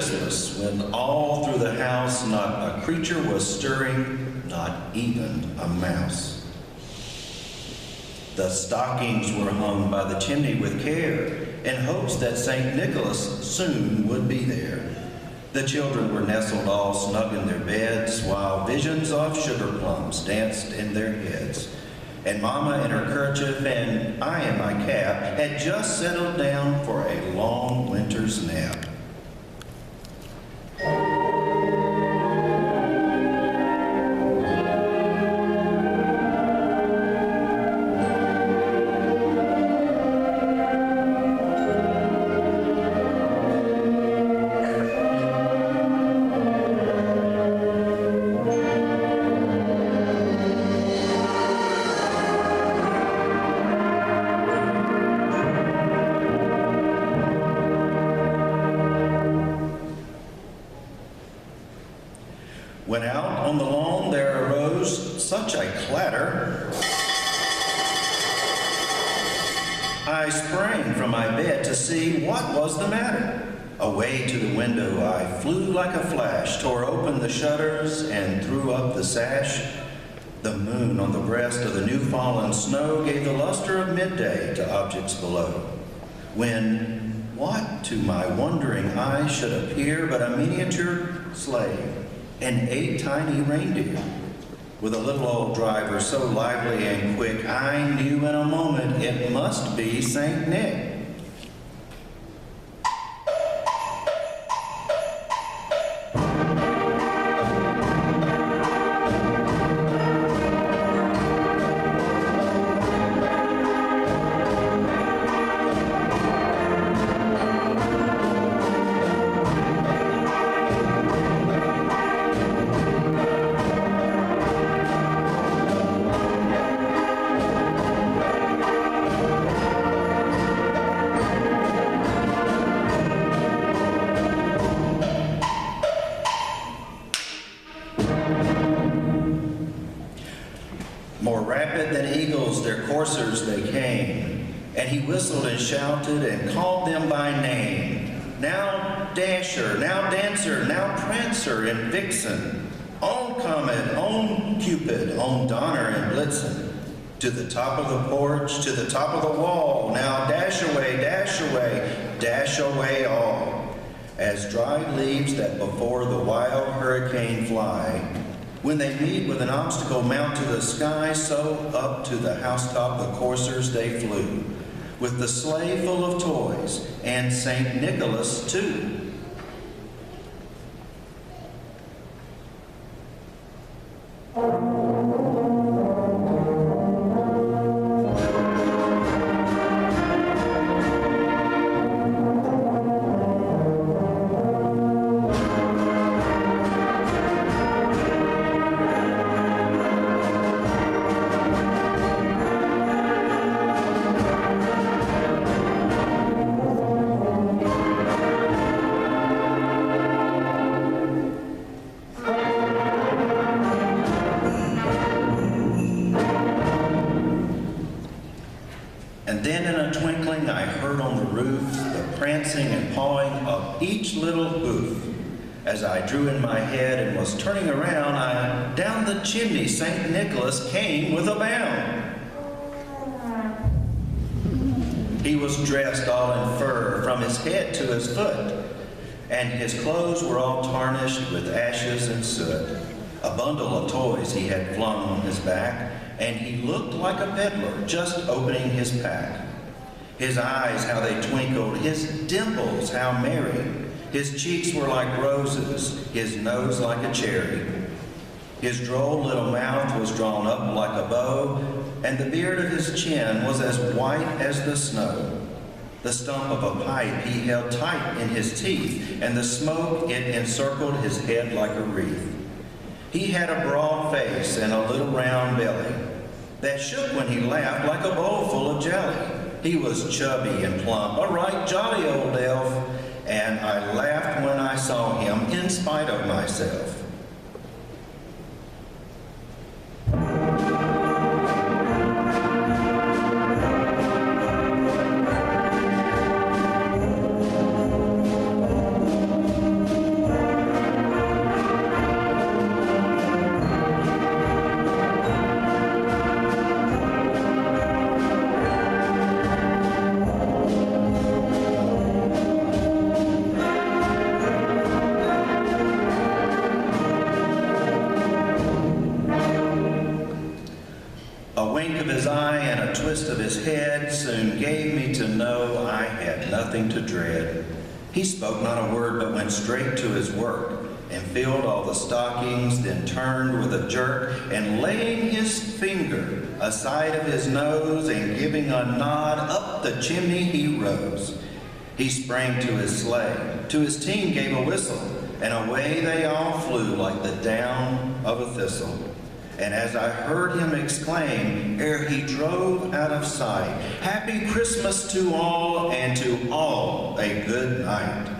Christmas, when all through the house not a creature was stirring, not even a mouse. The stockings were hung by the chimney with care, in hopes that St. Nicholas soon would be there. The children were nestled all snug in their beds, while visions of sugar plums danced in their heads. And Mama in her kerchief and I in my cap had just settled down for a long winter's nap. When out on the lawn there arose such a clatter, I sprang from my bed to see what was the matter. Away to the window I flew like a flash, tore open the shutters and threw up the sash. The moon on the breast of the new fallen snow gave the luster of midday to objects below. When what to my wondering eye should appear but a miniature sleigh and 8 tiny reindeer, with a little old driver so lively and quick, I knew in a moment it must be St. Nick. More rapid than eagles, their coursers they came, and he whistled and shouted and called them by name. Now Dasher, now Dancer, now Prancer and Vixen, on Comet, on Cupid, on Donner and Blitzen. To the top of the porch, to the top of the wall, now dash away all. As dried leaves that before the wild hurricane fly, when they meet with an obstacle mount to the sky, so up to the housetop the coursers they flew, with the sleigh full of toys, and St. Nicholas too. And then in a twinkling I heard on the roof the prancing and pawing of each little hoof. As I drew in my head and was turning around, down the chimney St. Nicholas came with a bound. He was dressed all in fur from his head to his foot, and his clothes were all tarnished with ashes and soot. A bundle of toys he had flung on his back, and he looked like a peddler just opening his pack. His eyes, how they twinkled, his dimples, how merry. His cheeks were like roses, his nose like a cherry. His droll little mouth was drawn up like a bow, and the beard of his chin was as white as the snow. The stump of a pipe he held tight in his teeth, and the smoke it encircled his head like a wreath. He had a broad face and a little round belly that shook when he laughed like a bowl full of jelly. He was chubby and plump, a right jolly old elf, and I laughed when I saw him in spite of myself. soon gave me to know I had nothing to dread. He spoke not a word, but went straight to his work, and filled all the stockings, then turned with a jerk, and laying his finger aside of his nose, and giving a nod, up the chimney he rose. He sprang to his sleigh, to his team gave a whistle, and away they all flew like the down of a thistle. And as I heard him exclaim, ere he drove out of sight, Happy Christmas to all, and to all a good night.